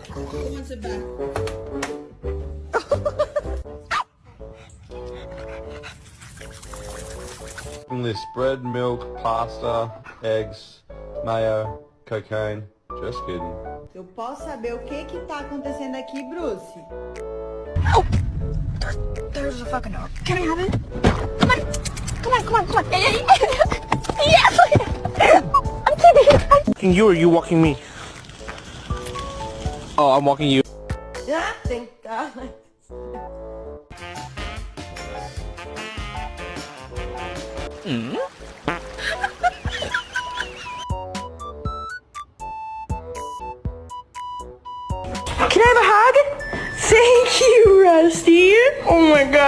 Come on, sit back. This bread, milk, pasta, eggs, mayo, cocaine. Just kidding. Eu posso saber o que que tá acontecendo aqui, Bruce? Oh! There's a fucking dog. Can I have it? Come on! Come on, come on, come on! Yes! I'm keeping it! Walking you or you walking me? Oh, I'm walking you. Ah, thank God. Can I have a hug? Thank you, Rusty. Oh my God.